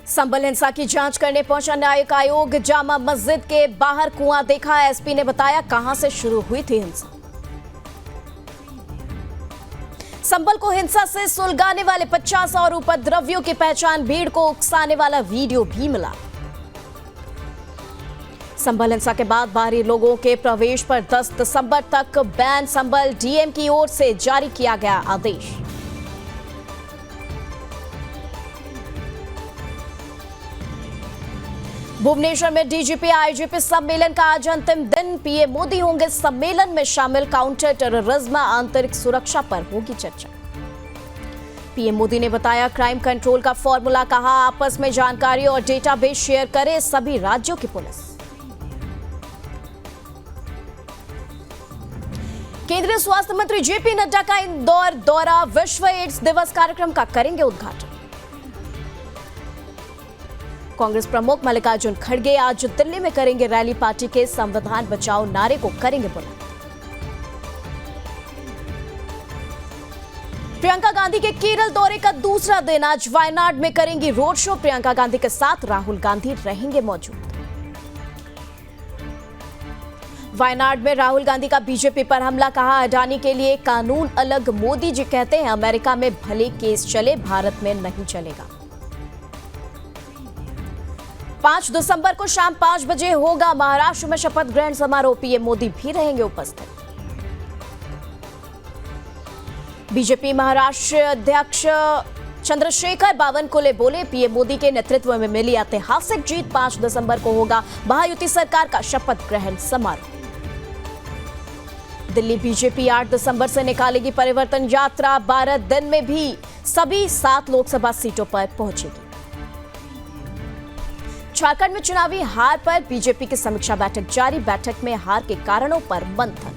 संभल हिंसा की जांच करने पहुंचा न्यायिक आयोग। जामा मस्जिद के बाहर कुआं देखा। एसपी ने बताया कहां से शुरू हुई थी हिंसा। संभल को हिंसा से सुलगाने वाले 50 और उपद्रवियों की पहचान। भीड़ को उकसाने वाला वीडियो भी मिला। संभल हिंसा के बाद बाहरी लोगों के प्रवेश पर 10 दिसंबर तक बैन। संभल डीएम की ओर से जारी किया गया आदेश। भुवनेश्वर में डीजीपी आईजीपी सम्मेलन का आज अंतिम दिन। पीएम मोदी होंगे सम्मेलन में शामिल। काउंटर टेररिज्म, आंतरिक सुरक्षा पर होगी चर्चा। पीएम मोदी ने बताया क्राइम कंट्रोल का फॉर्मूला। कहा आपस में जानकारी और डेटाबेस शेयर करें सभी राज्यों की पुलिस। केंद्रीय स्वास्थ्य मंत्री जेपी नड्डा का इंदौर दौरा। विश्व एड्स दिवस कार्यक्रम का करेंगे उद्घाटन। कांग्रेस प्रमुख मल्लिकार्जुन खड़गे आज दिल्ली में करेंगे रैली। पार्टी के संविधान बचाओ नारे को करेंगे बुलंद। प्रियंका गांधी के केरल दौरे का दूसरा दिन। आज वायनाड में करेंगी रोड शो। प्रियंका गांधी के साथ राहुल गांधी रहेंगे मौजूद। वायनाड में राहुल गांधी का बीजेपी पर हमला। कहा अडानी के लिए कानून अलग। मोदी जी कहते हैं अमेरिका में भले केस चले, भारत में नहीं चलेगा। 5 दिसंबर को शाम 5 बजे होगा महाराष्ट्र में शपथ ग्रहण समारोह। पीएम मोदी भी रहेंगे उपस्थित। बीजेपी महाराष्ट्र अध्यक्ष चंद्रशेखर बावनकुले बोले पीएम मोदी के नेतृत्व में मिली ऐतिहासिक जीत। 5 दिसंबर को होगा महायुति सरकार का शपथ ग्रहण समारोह। दिल्ली बीजेपी 8 दिसंबर से निकालेगी परिवर्तन यात्रा। 12 दिन में भी सभी 7 लोकसभा सीटों पर पहुंचेगी। झारखंड में चुनावी हार पर बीजेपी की समीक्षा बैठक जारी। बैठक में हार के कारणों पर मंथन।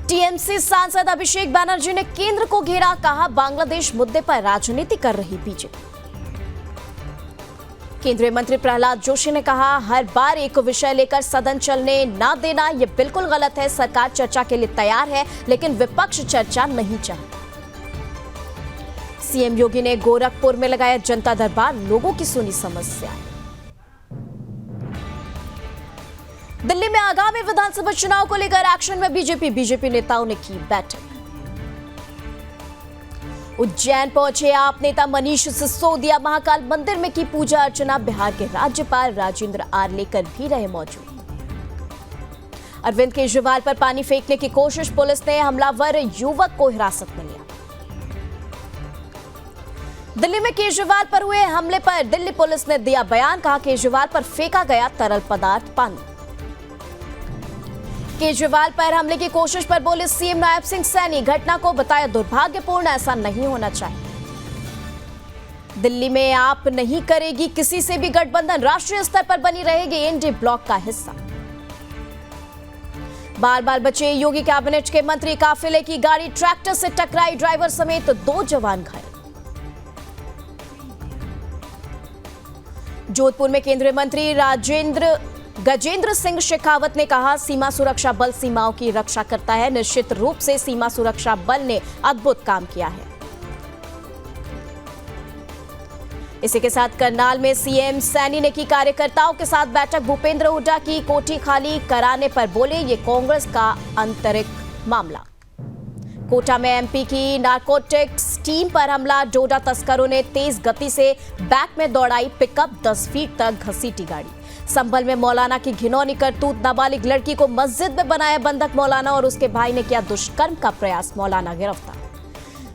टीएमसी सांसद अभिषेक बनर्जी ने केंद्र को घेरा। कहा बांग्लादेश मुद्दे पर राजनीति कर रही बीजेपी। केंद्रीय मंत्री प्रहलाद जोशी ने कहा हर बार एक विषय लेकर सदन चलने ना देना यह बिल्कुल गलत है। सरकार चर्चा के लिए तैयार है लेकिन विपक्ष चर्चा नहीं चाहता। सीएम योगी ने गोरखपुर में लगाया जनता दरबार। लोगों की सुनी समस्याएं। दिल्ली में आगामी विधानसभा चुनाव को लेकर एक्शन में बीजेपी नेताओं ने की बैठक। उज्जैन पहुंचे आप नेता मनीष सिसोदिया। महाकाल मंदिर में की पूजा अर्चना। बिहार के राज्यपाल राजेंद्र आर्लेकर भी रहे मौजूद। अरविंद केजरीवाल पर पानी फेंकने की कोशिश। पुलिस ने हमलावर युवक को हिरासत में लिया। दिल्ली में केजरीवाल पर हुए हमले पर दिल्ली पुलिस ने दिया बयान। कहा केजरीवाल पर फेंका गया तरल पदार्थ पानी। केजरीवाल पर हमले की कोशिश पर बोले सीएम नायब सिंह सैनी। घटना को बताया दुर्भाग्यपूर्ण, ऐसा नहीं होना चाहिए। दिल्ली में आप नहीं करेगी किसी से भी गठबंधन। राष्ट्रीय स्तर पर बनी रहेगी एनडीए ब्लॉक का हिस्सा। बाल बाल बचे योगी कैबिनेट के मंत्री। काफिले की गाड़ी ट्रैक्टर से टकराई। ड्राइवर समेत 2 जवान घायल। जोधपुर में केंद्रीय मंत्री गजेंद्र सिंह शेखावत ने कहा सीमा सुरक्षा बल सीमाओं की रक्षा करता है। निश्चित रूप से सीमा सुरक्षा बल ने अद्भुत काम किया है। इसी के साथ करनाल में सीएम सैनी ने की कार्यकर्ताओं के साथ बैठक। भूपेंद्र हुड्डा की कोठी खाली कराने पर बोले ये कांग्रेस का आंतरिक मामला। कोटा में एमपी की नारकोटिक्स टीम पर हमला। डोडा तस्करों ने तेज गति से बैक में दौड़ाई पिकअप। 10 फीट तक घसीटी गाड़ी। संभल में मौलाना की घिनौनी करतूत। नाबालिग लड़की को मस्जिद में बनाया बंधक। मौलाना और उसके भाई ने किया दुष्कर्म का प्रयास। मौलाना गिरफ्तार।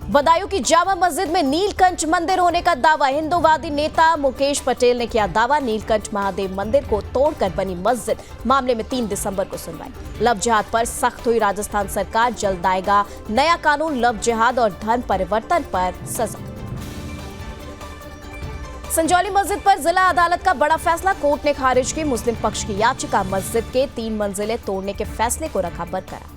बदायूं की जामा मस्जिद में नीलकंठ मंदिर होने का दावा। हिंदूवादी नेता मुकेश पटेल ने किया दावा। नीलकंठ महादेव मंदिर को तोड़कर बनी मस्जिद। मामले में 3 दिसंबर को सुनवाई। लव जिहाद पर सख्त हुई राजस्थान सरकार। जल्द आएगा नया कानून। लव जिहाद और धर्म परिवर्तन पर सजा। संजौली मस्जिद पर जिला अदालत का बड़ा फैसला। कोर्ट ने खारिज की मुस्लिम पक्ष की याचिका। मस्जिद के 3 मंजिलें तोड़ने के फैसले को रखा बरकरार।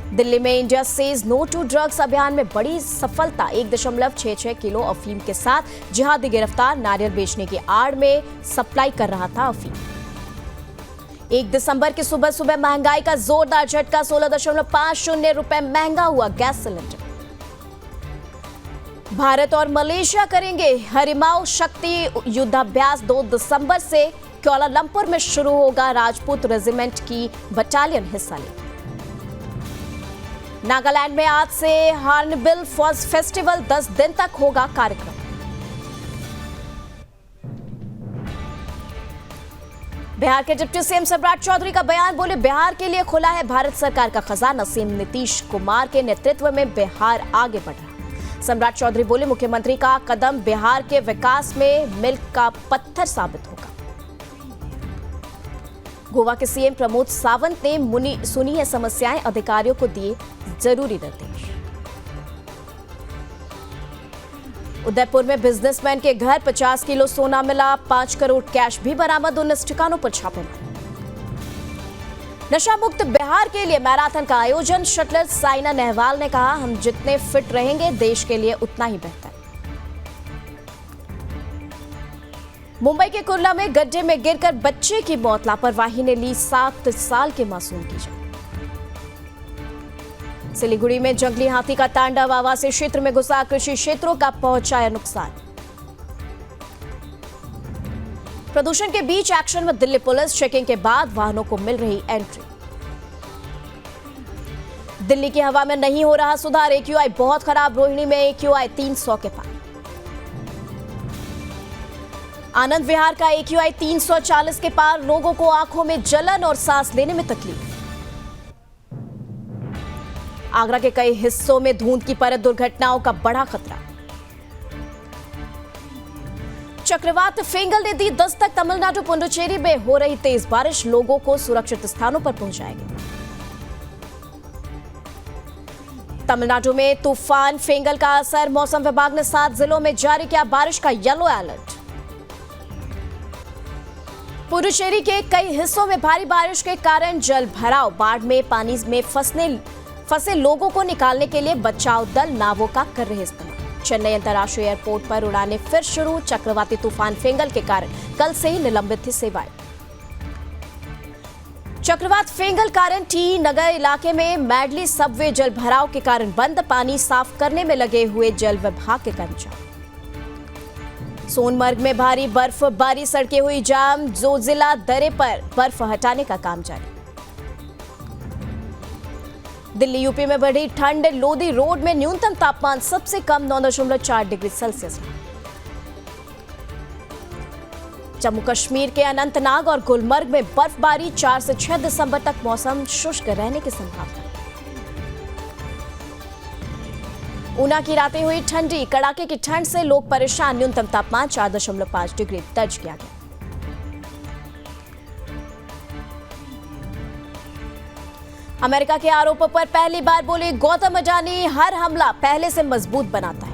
दिल्ली में India says no to drugs अभियान में बड़ी सफलता। 1.66 किलो अफीम के साथ जिहादी गिरफ्तार। नारियल बेचने की आड़ में सप्लाई कर रहा था अफीम। 1 दिसंबर की सुबह सुबह महंगाई का जोरदार झटका। 16.50 रुपए महंगा हुआ गैस सिलेंडर। भारत और मलेशिया करेंगे हरिमाऊ शक्ति युद्धाभ्यास। 2 दिसंबर से क्वालालंपुर में शुरू होगा। राजपूत रेजिमेंट की बटालियन हिस्सा लेगी। नागालैंड में आज से हॉर्नबिल फेस्टिवल 10 दिन तक होगा कार्यक्रम। बिहार के डिप्टी सीएम सम्राट चौधरी का बयान, बोले बिहार के लिए खुला है भारत सरकार का खजाना। सीएम नीतीश कुमार के नेतृत्व में बिहार आगे बढ़ रहा है। सम्राट चौधरी बोले मुख्यमंत्री का कदम बिहार के विकास में मील का पत्थर साबित होगा। गोवा के सीएम प्रमोद सावंत ने सुनी है समस्याएं, अधिकारियों को दिए जरूरी निर्देश। उदयपुर में बिजनेसमैन के घर 50 किलो सोना मिला, 5 करोड़ कैश भी बरामद। 19 ठिकानों पर छापेमारी। नशा मुक्त बिहार के लिए मैराथन का आयोजन। शटलर साइना नेहवाल ने कहा, हम जितने फिट रहेंगे देश के लिए उतना ही बेहतर। मुंबई के कुर्ला में गड्ढे में गिरकर बच्चे की मौत, लापरवाही ने ली 7 साल के मासूम की जान। सिलीगुड़ी में जंगली हाथी का तांडव, आवासीय क्षेत्र में घुसा, कृषि क्षेत्रों का पहुंचाया नुकसान। प्रदूषण के बीच एक्शन में दिल्ली पुलिस, चेकिंग के बाद वाहनों को मिल रही एंट्री। दिल्ली की हवा में नहीं हो रहा सुधार, AQI बहुत खराब। रोहिणी में AQI 300 के पार। आनंद विहार का AQI 340 के पार, लोगों को आंखों में जलन और सांस लेने में तकलीफ। आगरा के कई हिस्सों में धुंध की परत, दुर्घटनाओं का बड़ा खतरा। चक्रवात फेंगल ने दी दस्तक, तमिलनाडु पुडुचेरी में हो रही तेज बारिश, लोगों को सुरक्षित स्थानों पर पहुंचाएगी। तमिलनाडु में तूफान फेंगल का असर, मौसम विभाग ने 7 जिलों में जारी किया बारिश का येलो अलर्ट। पुडुचेरी के कई हिस्सों में भारी बारिश के कारण जल भराव, बाढ़ में पानी में फंसे लोगों को निकालने के लिए बचाव दल नावों का कर रहे इस्तेमाल। चेन्नई अंतर्राष्ट्रीय एयरपोर्ट पर उड़ानें फिर शुरू, चक्रवाती तूफान फेंगल के कारण कल से ही निलंबित थी सेवाएं। चक्रवात फेंगल कारण टी नगर इलाके में मैडली सबवे जल भराव के कारण बंद, पानी साफ करने में लगे हुए जल विभाग के कर्मचारी। सोनमर्ग में भारी बर्फबारी, सड़कें हुई जाम, जोजिला दर्रे पर बर्फ हटाने का काम जारी। दिल्ली यूपी में बढ़ी ठंड, लोधी रोड में न्यूनतम तापमान सबसे कम 9.4 डिग्री सेल्सियस रहा। जम्मू कश्मीर के अनंतनाग और गुलमर्ग में बर्फबारी, 4 से 6 दिसंबर तक मौसम शुष्क रहने की संभावना। ऊना की रातें हुई ठंडी, कड़ाके की ठंड से लोग परेशान, न्यूनतम तापमान 4.5 डिग्री दर्ज किया गया। अमेरिका के आरोपों पर पहली बार बोले गौतम अडानी, हर हमला पहले से मजबूत बनाता है।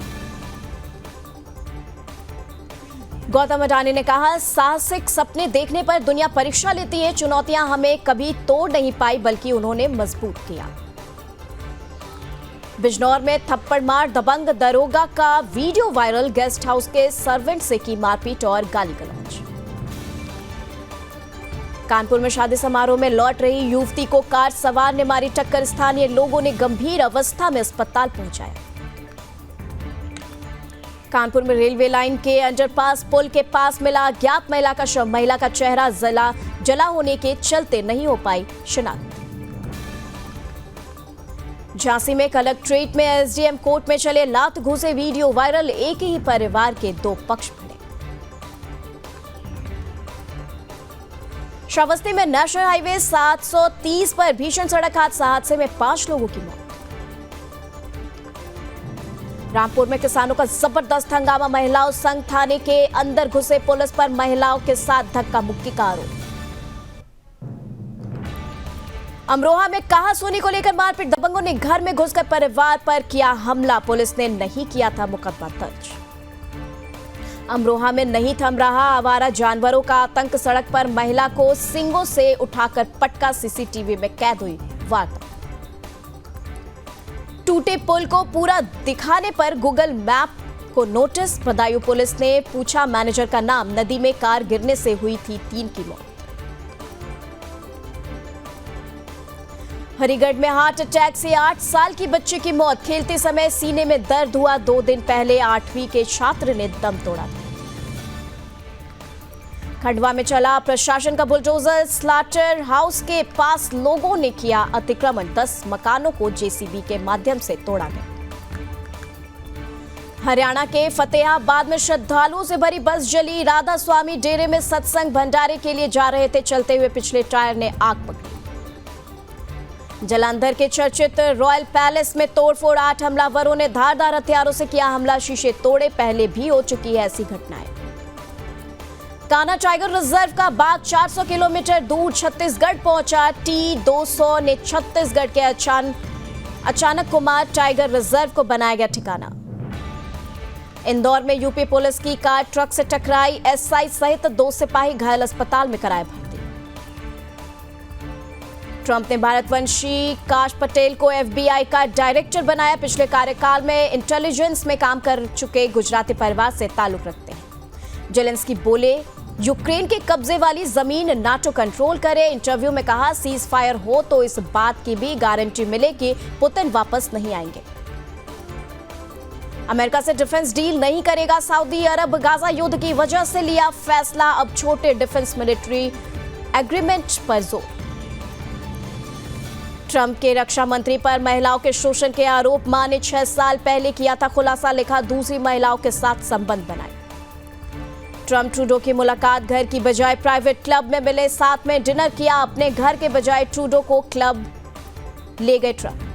गौतम अडानी ने कहा, साहसिक सपने देखने पर दुनिया परीक्षा लेती है, चुनौतियां हमें कभी तोड़ नहीं पाई बल्कि उन्होंने मजबूत किया। बिजनौर में थप्पड़ मार दबंग दरोगा का वीडियो वायरल, गेस्ट हाउस के सर्वेंट से की मारपीट और गाली गलौज। कानपुर में शादी समारोह में लौट रही युवती को कार सवार ने मारी टक्कर, स्थानीय लोगों ने गंभीर अवस्था में अस्पताल पहुंचाया। कानपुर में रेलवे लाइन के अंडरपास पुल के पास मिला अज्ञात महिला का शव, महिला का चेहरा जला होने के चलते नहीं हो पाई शिनाख्त। झांसी में कलेक्ट्रेट में SDM कोर्ट में चले लात घूसे वीडियो वायरल, एक ही परिवार के 2 पक्ष भिड़े। श्रावस्ती में नेशनल हाईवे 730 पर भीषण सड़क हादसे में 5 लोगों की मौत। रामपुर में किसानों का जबरदस्त हंगामा, महिलाओं संघ थाने के अंदर घुसे पुलिस पर महिलाओं के साथ धक्का मुक्की का आरोप। अमरोहा में कहासुनी को लेकर मारपीट, दबंगों ने घर में घुसकर परिवार पर किया हमला, पुलिस ने नहीं किया था मुकदमा दर्ज। अमरोहा में नहीं थम रहा आवारा जानवरों का आतंक, सड़क पर महिला को सींगों से उठाकर पटका, CCTV में कैद हुई वारदात। टूटे पुल को पूरा दिखाने पर गूगल मैप को नोटिस, बदायूं पुलिस ने पूछा मैनेजर का नाम, नदी में कार गिरने से हुई थी 3 की मौत। हरिगढ़ में हार्ट अटैक से 8 साल की बच्चे की मौत। खेलते समय सीने में दर्द हुआ। 2 दिन पहले 8वीं के छात्र ने दम तोड़ा था। खंडवा में चला प्रशासन का बुलडोजर। स्लाटर हाउस के पास लोगों ने किया अतिक्रमण। 10 मकानों को जेसीबी के माध्यम से तोड़ा गया। हरियाणा के फतेहाबाद में श्रद्धालुओं से भरी बस जली। राधा स्वामी डेरे में सत्संग भंडारे के लिए जा रहे थे। चलते हुए पिछले टायर ने आग पकड़ी। जालंधर के चर्चित रॉयल पैलेस में तोड़फोड़। 8 हमलावरों ने धारदार हथियारों से किया हमला। शीशे तोड़े। पहले भी हो चुकी है ऐसी घटनाएं। कान्हा टाइगर रिजर्व का बाघ 400 किलोमीटर दूर छत्तीसगढ़ पहुंचा। T-200 ने छत्तीसगढ़ के अचानक कुमार टाइगर रिजर्व को बनाया गया ठिकाना। इंदौर में यूपी पुलिस की कार ट्रक से टकराई। एसआई सहित 2 सिपाही घायल। अस्पताल में कराए भर्ती। ट्रंप ने भारतवंशी काश पटेल को एफबीआई का डायरेक्टर बनाया। पिछले कार्यकाल में इंटेलिजेंस में काम कर चुके गुजराती परिवार से ताल्लुक रखते हैं। जेलेंस्की बोले, यूक्रेन के कब्जे वाली जमीन नाटो कंट्रोल करे। इंटरव्यू में कहा, सीज फायर हो तो इस बात की भी गारंटी मिले कि पुतिन वापस नहीं आएंगे। अमेरिका से डिफेंस डील नहीं करेगा सऊदी अरब। गाजा युद्ध की वजह से लिया फैसला। अब छोटे डिफेंस मिलिट्री एग्रीमेंट पर जोर। ट्रंप के रक्षा मंत्री पर महिलाओं के शोषण के आरोप। मां ने 6 साल पहले किया था खुलासा। लिखा, दूसरी महिलाओं के साथ संबंध बनाए। ट्रंप ट्रूडो की मुलाकात घर की बजाय प्राइवेट क्लब में मिले। साथ में डिनर किया। अपने घर के बजाय ट्रूडो को क्लब ले गए ट्रंप।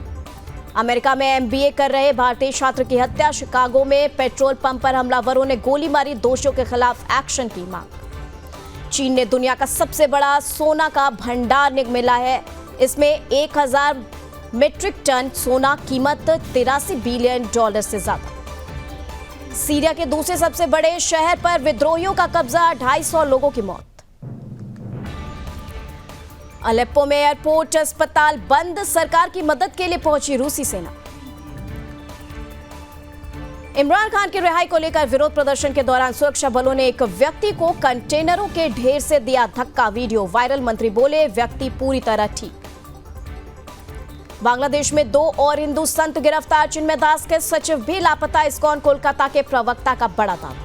अमेरिका में एमबीए कर रहे भारतीय छात्र की हत्या। शिकागो में पेट्रोल पंप पर हमलावरों ने गोली मारी। दोषियों के खिलाफ एक्शन की मांग। चीन ने दुनिया का सबसे बड़ा सोना का भंडार मिला है। इसमें 1000 मीट्रिक टन सोना, कीमत $83 बिलियन से ज्यादा। सीरिया के दूसरे सबसे बड़े शहर पर विद्रोहियों का कब्जा। 250 लोगों की मौत। अलेप्पो में एयरपोर्ट अस्पताल बंद। सरकार की मदद के लिए पहुंची रूसी सेना। इमरान खान की रिहाई को लेकर विरोध प्रदर्शन के दौरान सुरक्षा बलों ने एक व्यक्ति को कंटेनरों के ढेर से दिया धक्का। Video viral. मंत्री बोले, व्यक्ति पूरी तरह ठीक। बांग्लादेश में 2 और हिंदू संत गिरफ्तार। चिन्मय दास के सचिव भी लापता। इस्कॉन कोलकाता के प्रवक्ता का बड़ा दावा।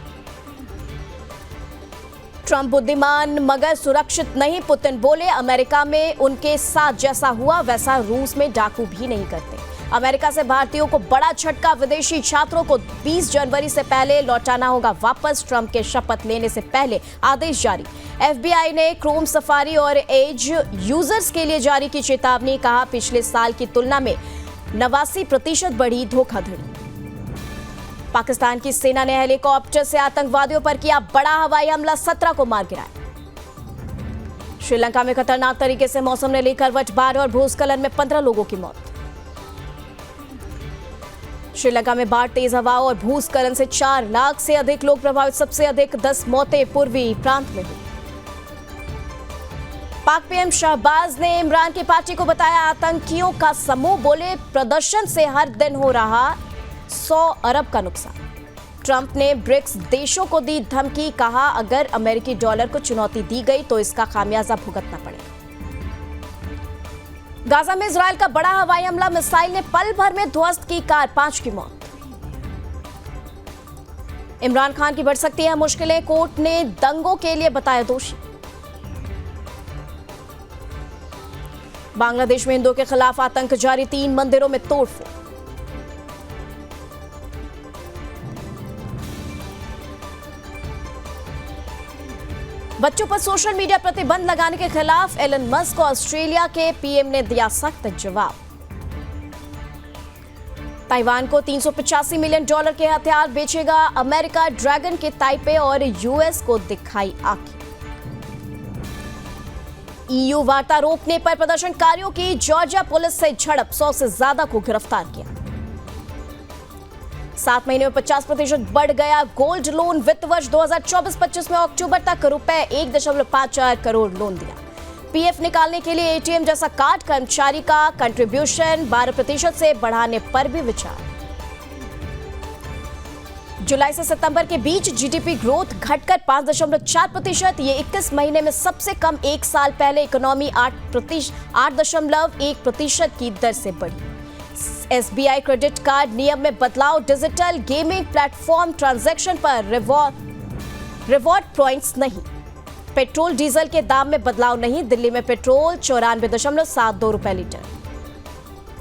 ट्रंप बुद्धिमान मगर सुरक्षित नहीं। पुतिन बोले, अमेरिका में उनके साथ जैसा हुआ वैसा रूस में डाकू भी नहीं करते। अमेरिका से भारतीयों को बड़ा झटका। विदेशी छात्रों को 20 जनवरी से पहले लौटाना होगा वापस। ट्रंप के शपथ लेने से पहले आदेश जारी। एफबीआई ने क्रोम, सफारी और एज यूजर्स के लिए जारी की चेतावनी। कहा, पिछले साल की तुलना में 89% बढ़ी धोखाधड़ी। पाकिस्तान की सेना ने हेलीकॉप्टर से आतंकवादियों पर किया बड़ा हवाई हमला। 17 को मार गिराया। श्रीलंका में खतरनाक तरीके से मौसम ने ली करवट। बाढ़ और भूस्खलन में 15 लोगों की मौत। श्रीलंका में बाढ़, तेज हवा और भूस्खलन से 4 लाख से अधिक लोग प्रभावित। सबसे अधिक 10 मौतें पूर्वी प्रांत में हुई। पाक पीएम शहबाज ने इमरान की पार्टी को बताया आतंकियों का समूह। बोले, प्रदर्शन से हर दिन हो रहा 100 अरब का नुकसान। ट्रंप ने ब्रिक्स देशों को दी धमकी। कहा, अगर अमेरिकी डॉलर को चुनौती दी गई तो इसका खामियाजा भुगतना पड़ेगा। गाजा में इजरायल का बड़ा हवाई हमला। मिसाइल ने पल भर में ध्वस्त की कार। 5 की मौत। इमरान खान की बढ़ सकती है मुश्किलें। कोर्ट ने दंगों के लिए बताया दोषी। बांग्लादेश में हिंदुओं के खिलाफ आतंक जारी। 3 मंदिरों में तोड़फोड़। बच्चों पर सोशल मीडिया प्रतिबंध लगाने के खिलाफ एलन मस्क को ऑस्ट्रेलिया के पीएम ने दिया सख्त जवाब। ताइवान को $385 मिलियन के हथियार बेचेगा अमेरिका। ड्रैगन के ताइपे और यूएस को दिखाई आंखें। ईयू वार्ता रोकने पर प्रदर्शनकारियों की जॉर्जिया पुलिस से झड़प। 100 से ज्यादा को गिरफ्तार किया। 7 महीने में 50% बढ़ गया गोल्ड लोन। वित्त वर्ष 2024-25 में अक्टूबर तक रुपए 1.54 करोड़ लोन दिया। पीएफ निकालने के लिए एटीएम जैसा कार्ड, कर्मचारी का कंट्रीब्यूशन 12% से बढ़ाने पर भी विचार। जुलाई से सितंबर के बीच जीडीपी ग्रोथ घटकर 5.4%। ये 21 महीने में सबसे कम। एक साल पहले इकोनॉमी 8.1% की दर से बढ़ी। एसबीआई क्रेडिट कार्ड नियम में बदलाव। डिजिटल गेमिंग प्लेटफॉर्म ट्रांजैक्शन पर रिवॉर्ड पॉइंट्स नहीं। पेट्रोल डीजल के दाम में बदलाव नहीं। दिल्ली में पेट्रोल 94.72 रुपए लीटर।